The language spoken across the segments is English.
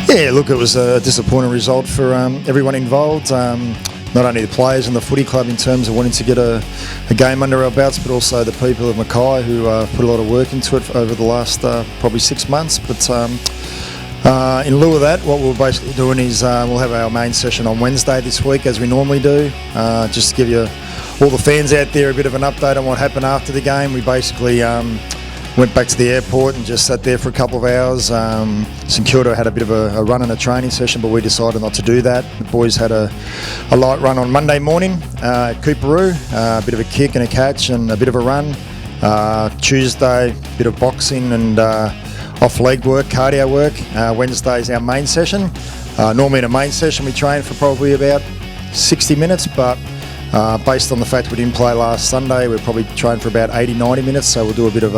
Yeah, look, it was a disappointing result for everyone involved. Not only the players and the footy club in terms of wanting to get a game under our belts, but also the people of Mackay who put a lot of work into it over the last probably 6 months. But in lieu of that, what we're basically doing is we'll have our main session on Wednesday this week, as we normally do, just to give you all the fans out there a bit of an update on what happened after the game. We basically went back to the airport and just sat there for a couple of hours. St Kilda had a bit of a run and a training session, but we decided not to do that. The boys had a light run on Monday morning at Cooperoo, a bit of a kick and a catch and a bit of a run. Tuesday, a bit of boxing and off-leg work, cardio work. Wednesday's our main session. Normally in a main session we train for probably about 60 minutes, but based on the fact we didn't play last Sunday, we're probably trained for about 80-90 minutes, so we'll do a bit of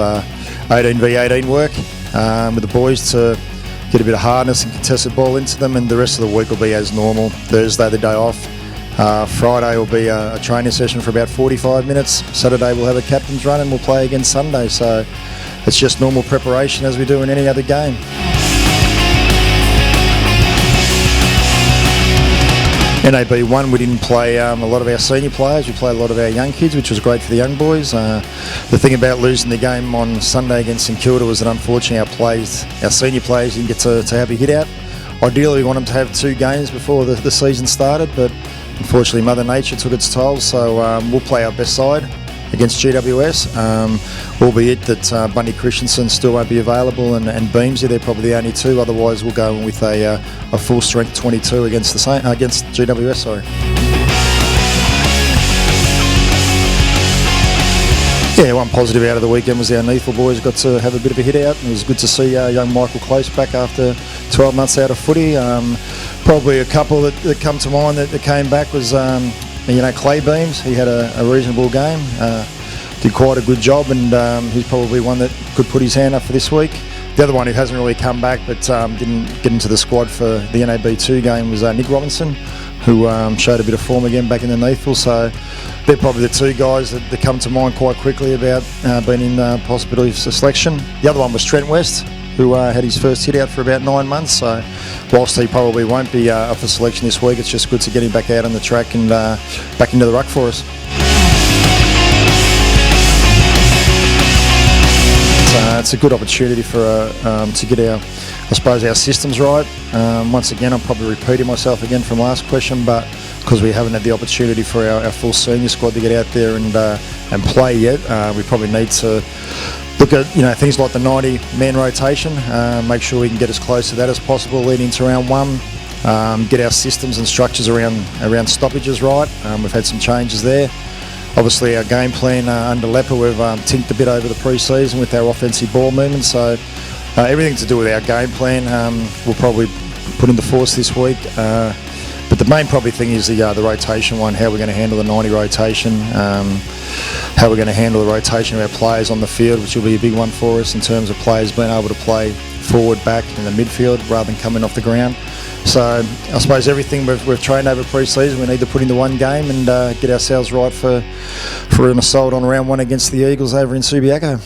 18v18 work with the boys to get a bit of hardness and contested ball into them, and the rest of the week will be as normal. Thursday the day off. Friday will be a training session for about 45 minutes. Saturday we'll have a captain's run and we'll play again Sunday, so it's just normal preparation as we do in any other game. NAB 1, we didn't play a lot of our senior players. We played a lot of our young kids, which was great for the young boys. The thing about losing the game on Sunday against St Kilda was that unfortunately our senior players didn't get to have a hit out. Ideally we want them to have 2 games before the season started, but unfortunately Mother Nature took its toll, so we'll play our best side against GWS, albeit that Bundy Christensen still won't be available, and Beamsy, they're probably the only 2. Otherwise we'll go with a full strength 22 against GWS. Sorry. Yeah, one positive out of the weekend was our Neathville boys got to have a bit of a hit out. It was good to see young Michael Close back after 12 months out of footy. Probably a couple that come to mind that came back was Clay Beams. He had a reasonable game, did quite a good job, and he's probably one that could put his hand up for this week. The other one who hasn't really come back but didn't get into the squad for the NAB 2 game was Nick Robinson, who showed a bit of form again back in the Neathville. So they're probably the 2 guys that come to mind quite quickly about being in possibility of selection. The other one was Trent West, who had his first hit out for about 9 months, so whilst he probably won't be up for selection this week, it's just good to get him back out on the track and back into the ruck for us. It's a good opportunity for to get our systems right. Once again, I'm probably repeating myself again from last question, but because we haven't had the opportunity for our full senior squad to get out there and play yet, we probably need to look at things like the 90-man rotation, make sure we can get as close to that as possible leading into round 1, get our systems and structures around stoppages right. We've had some changes there. Obviously our game plan under Lepper, we've tinked a bit over the pre-season with our offensive ball movement, so everything to do with our game plan we'll probably put into force this week. But the main probably thing is the rotation one, how we're going to handle the 90 rotation, how we're going to handle the rotation of our players on the field, which will be a big one for us in terms of players being able to play forward, back in the midfield rather than coming off the ground. So I suppose everything we've trained over pre-season we need to put into one game and get ourselves right for an assault on round 1 against the Eagles over in Subiaco.